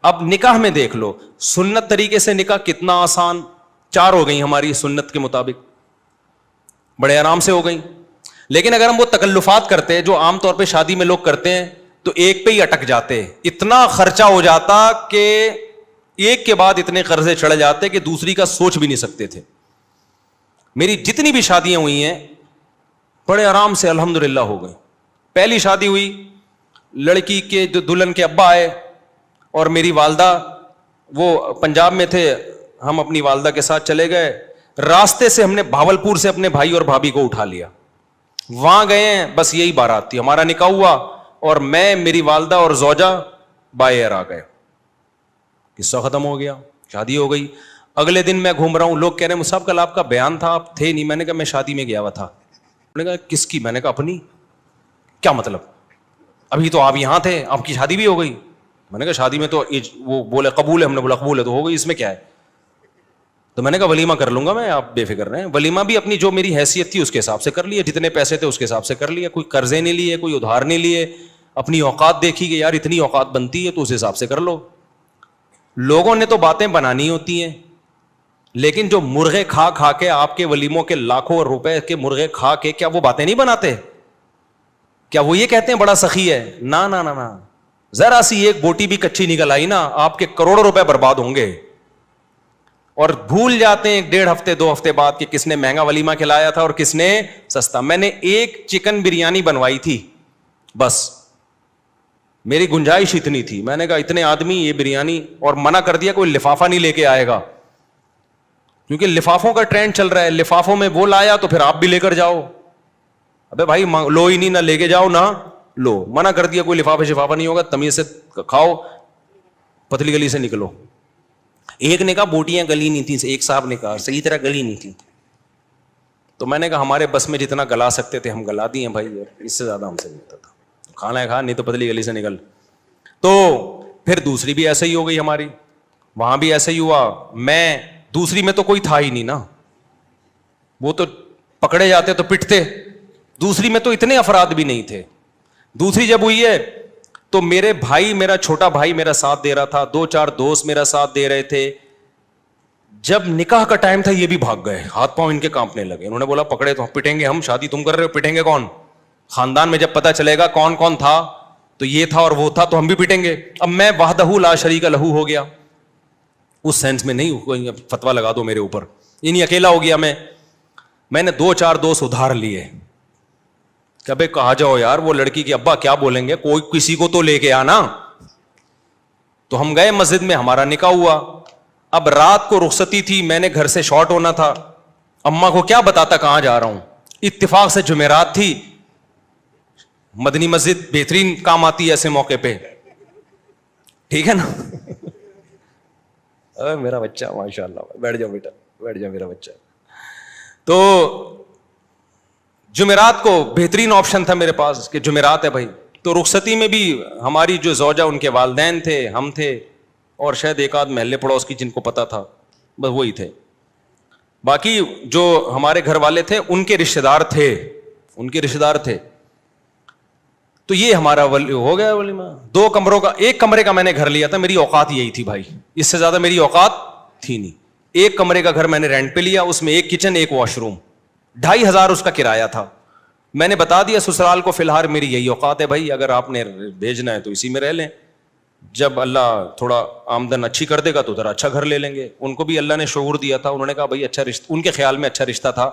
اب نکاح میں دیکھ لو, سنت طریقے سے نکاح کتنا آسان, 4 ہو گئی ہماری سنت کے مطابق, بڑے آرام سے ہو گئی. لیکن اگر ہم وہ تکلفات کرتے ہیں جو عام طور پہ شادی میں لوگ کرتے ہیں تو ایک پہ ہی اٹک جاتے, اتنا خرچہ ہو جاتا کہ ایک کے بعد اتنے قرضے چڑھ جاتے کہ دوسری کا سوچ بھی نہیں سکتے تھے. میری جتنی بھی شادیاں ہوئی ہیں بڑے آرام سے الحمدللہ ہو گئی. پہلی شادی ہوئی, لڑکی کے جو دلہن کے ابا آئے اور میری والدہ, وہ پنجاب میں تھے, ہم اپنی والدہ کے ساتھ چلے گئے. راستے سے ہم نے بھاولپور سے اپنے بھائی اور بھابھی کو اٹھا لیا, وہاں گئے ہیں, بس یہی بارات تھی. ہمارا نکاح ہوا اور میں, میری والدہ اور زوجہ بائی ایئر آ گئے. قصہ ختم ہو گیا, شادی ہو گئی. اگلے دن میں گھوم رہا ہوں, لوگ کہہ رہے ہیں صاحب کل آپ کا بیان تھا, آپ تھے نہیں. میں نے کہا میں شادی میں گیا ہوا تھا. انہوں نے کہا کس کی؟ میں نے کہا اپنی. کیا مطلب؟ ابھی تو آپ یہاں تھے, آپ کی شادی بھی ہو گئی. میں نے کہا شادی میں تو وہ بولے قبول ہے, ہم نے بولا قبول ہے تو ہو گئی, اس میں کیا ہے. تو میں نے کہا ولیمہ کر لوں گا میں, آپ بے فکر رہیں. ولیمہ بھی اپنی جو میری حیثیت تھی اس کے حساب سے کر لیا, جتنے پیسے تھے اس کے حساب سے کر لیا. کوئی قرضے نہیں لیے, کوئی ادھار نہیں لیے, اپنی اوقات دیکھی کہ یار اتنی اوقات بنتی ہے تو اس حساب سے کر لو. لوگوں نے تو باتیں بنانی ہوتی ہیں, لیکن جو مرغے کھا کھا کے آپ کے ولیموں کے لاکھوں روپے کے مرغے کھا کے, کیا وہ باتیں نہیں بناتے؟ کیا وہ یہ کہتے ہیں بڑا سخی ہے؟ نا نا نا نا, ذرا سی ایک بوٹی بھی کچی نکل آئی نا, آپ کے کروڑوں روپے برباد ہوں گے. اور بھول جاتے ہیں 1.5 ہفتے 2 ہفتے بعد کہ کس نے مہنگا ولیمہ کھلایا تھا اور کس نے سستا. میں نے ایک چکن بریانی بنوائی تھی, بس میری گنجائش اتنی تھی. میں نے کہا اتنے آدمی یہ بریانی, اور منع کر دیا کوئی لفافہ نہیں لے کے آئے گا, کیونکہ لفافوں کا ٹرینڈ چل رہا ہے. لفافوں میں وہ لایا تو پھر آپ بھی لے کر جاؤ. ابے بھائی لو ہی نہیں, نہ لے کے جاؤ نہ لو. منع کر دیا کوئی لفافہ شفافہ نہیں ہوگا, تمیز سے کھاؤ, پتلی گلی سے نکلو. ایک نے کہا بوٹیاں گلی نہیں تھیں, ایک صاحب نے کہا صحیح طرح گلی نہیں تھی. تو میں نے کہا ہمارے بس میں جتنا گلا سکتے تھے ہم گلا دیے بھائی, اس سے زیادہ ہم سے نہیں ہوتا تھا. کھانا ہے کھا, نہیں تو پتلی گلی سے نکل. تو پھر دوسری بھی ایسے ہی ہو گئی ہماری, وہاں بھی ایسے ہی ہوا. میں دوسری میں تو کوئی تھا ہی نہیں نا, وہ تو پکڑے جاتے تو پٹتے. دوسری میں تو اتنے افراد بھی نہیں تھے. دوسری جب ہوئی ہے تو میرے بھائی, میرا چھوٹا بھائی میرا ساتھ دے رہا تھا, 2-4 دوست میرا ساتھ دے رہے تھے. جب نکاح کا ٹائم تھا یہ بھی بھاگ گئے, ہاتھ پاؤں ان کے کانپنے لگے. انہوں نے بولا پکڑے تو پٹیں گے ہم, شادی تم کر رہے ہو, پٹیں گے کون؟ خاندان میں جب پتہ چلے گا کون کون تھا تو یہ تھا اور وہ تھا تو ہم بھی پٹیں گے. اب میں وحدہ لا شریک لہو ہو گیا, اس سینس میں نہیں فتوا لگا دو میرے اوپر, یہ نہیں اکیلا ہو گیا میں نے 2-4 دوست ادھار لیے کہ بھائی کہا جاؤ یار, وہ لڑکی کے ابا کیا بولیں گے, کوئی کسی کو تو لے کے آنا. تو ہم گئے مسجد میں, ہمارا نکاح ہوا. اب رات کو رخصتی تھی, میں نے گھر سے شارٹ ہونا تھا, اماں کو کیا بتاتا کہاں جا رہا ہوں. اتفاق سے جمعرات تھی, مدنی مسجد بہترین کام آتی ہے ایسے موقع پہ, ٹھیک ہے نا. میرا بچہ ماشاء اللہ, بیٹھ جاؤ بیٹا, بیٹھ جاؤ میرا بچہ. تو جمعرات کو بہترین آپشن تھا میرے پاس کہ جمعرات ہے بھائی. تو رخصتی میں بھی ہماری جو زوجہ, ان کے والدین تھے, ہم تھے, اور شاید ایک آدھ محلے پڑوس کی جن کو پتا تھا, بس وہی تھے. باقی جو ہمارے گھر والے تھے ان کے رشتے دار تھے. تو یہ ہمارا ہو گیا ولیمہ. 2 کمروں کا, 1 کمرے کا میں نے گھر لیا تھا, میری اوقات یہی تھی بھائی, اس سے زیادہ میری اوقات تھی نہیں. 1 کمرے کا گھر میں نے رینٹ پہ لیا, اس میں 1 کچن 1 واش روم, 2500 اس کا کرایہ تھا. میں نے بتا دیا سسرال کو فی الحال میری یہی اوقات ہے بھائی, اگر آپ نے بھیجنا ہے تو اسی میں رہ لیں, جب اللہ تھوڑا آمدن اچھی کر دے گا تو ذرا اچھا گھر لے لیں گے. ان کو بھی اللہ نے شعور دیا تھا, انہوں نے کہا بھائی اچھا رشتہ, ان کے خیال میں اچھا رشتہ تھا,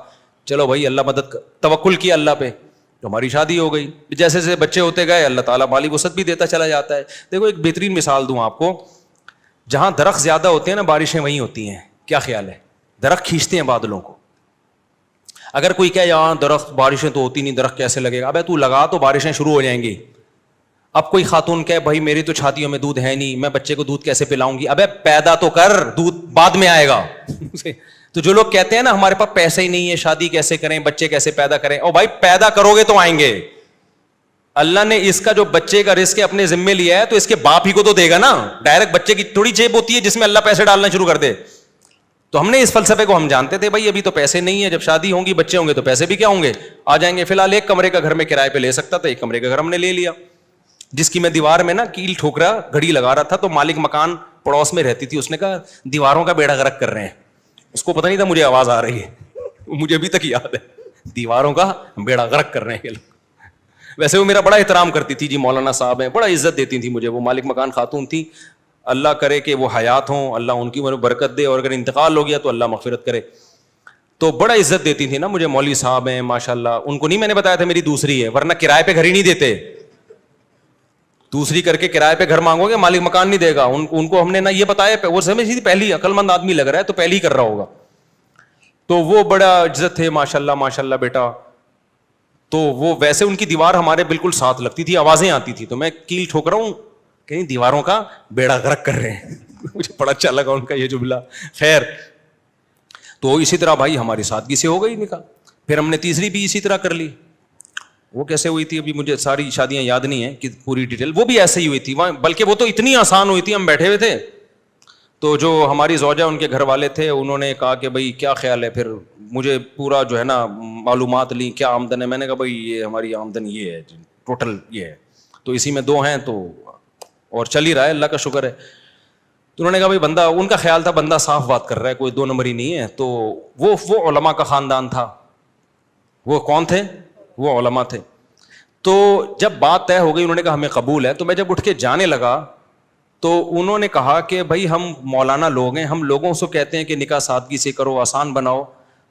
چلو بھائی اللہ مدد, توکل کیا اللہ پہ, تو ہماری شادی ہو گئی. جیسے جیسے بچے ہوتے گئے اللہ تعالیٰ مالی وسعت بھی دیتا چلا جاتا ہے. دیکھو ایک بہترین مثال دوں آپ کو, جہاں درخت زیادہ ہوتے ہیں نا بارشیں وہیں ہوتی ہیں. کیا خیال ہے؟ درخت کھینچتے ہیں بادلوں کو. اگر کوئی کہے یہاں درخت بارشیں تو ہوتی نہیں, درخت کیسے لگے گا, ابے تو لگا تو بارشیں شروع ہو جائیں گی. اب کوئی خاتون کہے بھائی میری تو چھاتیوں میں دودھ ہے نہیں, میں بچے کو دودھ کیسے پلاؤں گی, ابے پیدا تو کر, دودھ بعد میں آئے گا. تو جو لوگ کہتے ہیں نا ہمارے پاس پیسے ہی نہیں ہے, شادی کیسے کریں, بچے کیسے پیدا کریں, او بھائی پیدا کرو گے تو آئیں گے. اللہ نے اس کا جو بچے کا رزق اپنے ذمے لیا ہے تو اس کے باپ ہی کو تو دے گا نا. ڈائریکٹ بچے کی تھوڑی جیب ہوتی ہے جس میں اللہ پیسے ڈالنا شروع کر دے. تو ہم نے اس فلسفے کو ہم جانتے تھے بھائی ابھی تو پیسے نہیں ہے, جب شادی ہوں گی بچے ہوں گے تو پیسے بھی کیا ہوں گے, آ جائیں گے. فی الحال 1 کمرے کا گھر میں کرائے پہ لے سکتا تھا, 1 کمرے کا گھر ہم نے لے لیا. جس کی میں دیوار میں نا کیل ٹھوک رہا گھڑی لگا رہا تھا, تو مالک مکان پڑوس میں رہتی تھی, اس نے کہا دیواروں کا بیڑا غرق کر رہے ہیں. اس کو پتہ نہیں تھا مجھے آواز آ رہی ہے, مجھے ابھی تک یاد ہے, دیواروں کا بیڑا غرق کر رہے ہیں یہ لوگ. ویسے وہ میرا بڑا احترام کرتی تھی جی, مولانا صاحب ہیں, بڑا عزت دیتی تھی مجھے. وہ مالک مکان خاتون تھی, اللہ کرے کہ وہ حیات ہوں, اللہ ان کی عمر برکت دے, اور اگر انتقال ہو گیا تو اللہ مغفرت کرے. تو بڑا عزت دیتی تھی نا مجھے, مولوی صاحب ہیں ماشاءاللہ. ان کو نہیں میں نے بتایا تھا میری دوسری ہے, ورنہ کرائے پہ گھر ہی نہیں دیتے. دوسری کر کے کرائے پہ گھر مانگو گے مالک مکان نہیں دے گا. ان کو ہم نے نہ یہ بتایا, وہ سمجھ تھی پہلی عقل مند آدمی لگ رہا ہے تو پہلی کر رہا ہوگا. تو وہ بڑا عزت تھے ماشاءاللہ ماشاءاللہ بیٹا. تو وہ ویسے ان کی دیوار ہمارے بالکل ساتھ لگتی تھی, آوازیں آتی تھی, تو میں کیل ٹھوک رہا ہوں کہیں دیواروں کا بیڑا غرق کر رہے ہیں. مجھے بڑا اچھا لگا ان کا یہ جملہ. خیر, تو اسی طرح بھائی ہماری سادگی سے ہو گئی نکاح. پھر ہم نے تیسری بھی اسی طرح کر لی. وہ کیسے ہوئی تھی ابھی مجھے ساری شادیاں یاد نہیں ہیں کہ پوری ڈیٹیل, وہ بھی ایسے ہی ہوئی تھی, بلکہ وہ تو اتنی آسان ہوئی تھی. ہم بیٹھے ہوئے تھے تو جو ہماری زوجہ ان کے گھر والے تھے انہوں نے کہا کہ بھائی کیا خیال ہے, پھر مجھے پورا جو ہے نا معلومات لی کیا آمدن ہے. میں نے کہا بھائی یہ ہماری آمدن یہ ہے ٹوٹل یہ ہے, تو اسی میں 2 ہیں تو اور چل ہی رہا ہے اللہ کا شکر ہے. تو انہوں نے کہا بھائی بندہ, ان کا خیال تھا بندہ صاف بات کر رہا ہے, کوئی 2 نمبر ہی نہیں ہے. تو وہ علماء کا خاندان تھا. وہ کون تھے؟ وہ علماء تھے. تو جب بات طے ہو گئی انہوں نے کہا ہمیں قبول ہے. تو میں جب اٹھ کے جانے لگا تو انہوں نے کہا کہ بھائی ہم مولانا لوگ ہیں, ہم لوگوں سے کہتے ہیں کہ نکاح سادگی سے کرو, آسان بناؤ,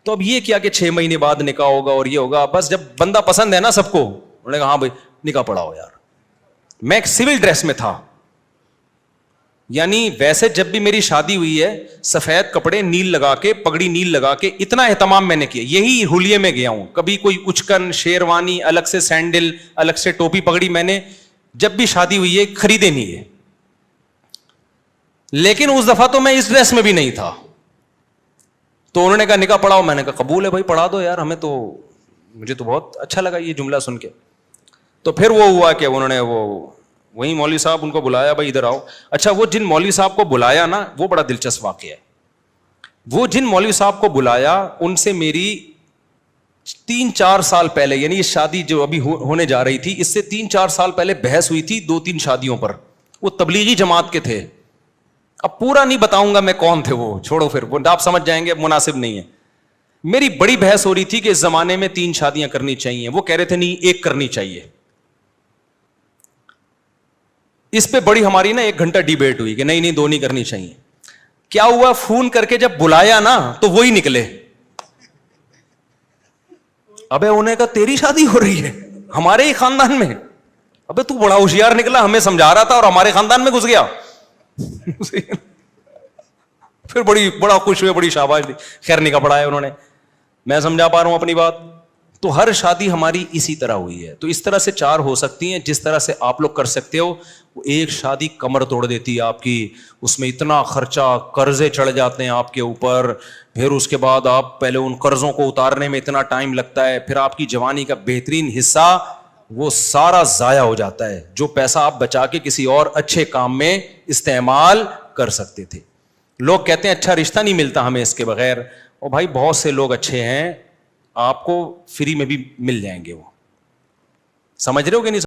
تو اب یہ کیا کہ 6 مہینے بعد نکاح ہوگا اور یہ ہوگا. بس جب بندہ پسند ہے نا سب کو, انہوں نے کہا ہاں بھائی نکاح پڑھاؤ یار. میں ایک سول ڈریس میں تھا, یعنی ویسے جب بھی میری شادی ہوئی ہے سفید کپڑے نیل لگا کے, پگڑی نیل لگا کے, اتنا اہتمام میں نے کیا. یہی حلیے میں گیا ہوں, کبھی کوئی اچکن شیروانی الگ سے, سینڈل الگ سے, ٹوپی پگڑی میں نے جب بھی شادی ہوئی ہے خریدے نہیں ہے. لیکن اس دفعہ تو میں اس ڈریس میں بھی نہیں تھا. تو انہوں نے کہا نکاح پڑھاؤ. میں نے کہا قبول ہے بھائی پڑھا دو یار, ہمیں تو, مجھے تو بہت اچھا لگا یہ جملہ سن کے. تو پھر وہ ہوا کہ انہوں نے وہی مولوی صاحب ان کو بلایا, بھائی ادھر آؤ. اچھا وہ جن مولوی صاحب کو بلایا نا وہ بڑا دلچسپ واقعہ ہے. وہ جن مولوی صاحب کو بلایا ان سے میری 3-4 سال پہلے, یعنی یہ شادی جو ابھی ہونے جا رہی تھی اس سے 3-4 سال پہلے بحث ہوئی تھی 2-3 شادیوں پر. وہ تبلیغی جماعت کے تھے. اب پورا نہیں بتاؤں گا میں کون تھے وہ, چھوڑو پھر وہ آپ سمجھ جائیں گے, مناسب نہیں ہے. میری بڑی بحث ہو رہی تھی کہ اس زمانے میں 3 شادیاں کرنی چاہیے. وہ کہہ رہے تھے نہیں 1 کرنی چاہیے. اس پہ بڑی ہماری نا 1 گھنٹہ ڈیبیٹ ہوئی کہ نہیں 2 نہیں کرنی چاہیے. کیا ہوا, فون کر کے جب بلایا نا تو وہی نکلے. ابے انہیں کہا تیری شادی ہو رہی ہے ہمارے ہی خاندان میں؟ ابے تو بڑا ہوشیار نکلا, ہمیں سمجھا رہا تھا اور ہمارے خاندان میں گھس گیا. پھر بڑا خوش ہوئے, بڑی شاباش دی. خیر نکاح پڑھایا انہوں نے. میں سمجھا پا رہا ہوں اپنی بات. تو ہر شادی ہماری اسی طرح ہوئی ہے. تو اس طرح سے 4 ہو سکتی ہیں جس طرح سے آپ لوگ کر سکتے ہو. ایک شادی کمر توڑ دیتی ہے آپ کی, اس میں اتنا خرچہ, قرضے چڑھ جاتے ہیں آپ کے اوپر, پھر اس کے بعد آپ پہلے ان قرضوں کو اتارنے میں اتنا ٹائم لگتا ہے, پھر آپ کی جوانی کا بہترین حصہ وہ سارا ضائع ہو جاتا ہے جو پیسہ آپ بچا کے کسی اور اچھے کام میں استعمال کر سکتے تھے. لوگ کہتے ہیں اچھا رشتہ نہیں ملتا ہمیں اس کے بغیر. اور بھائی بہت سے لوگ اچھے ہیں, آپ کو فری میں بھی مل جائیں گے. وہ سمجھ رہے ہو کہ نہیں؟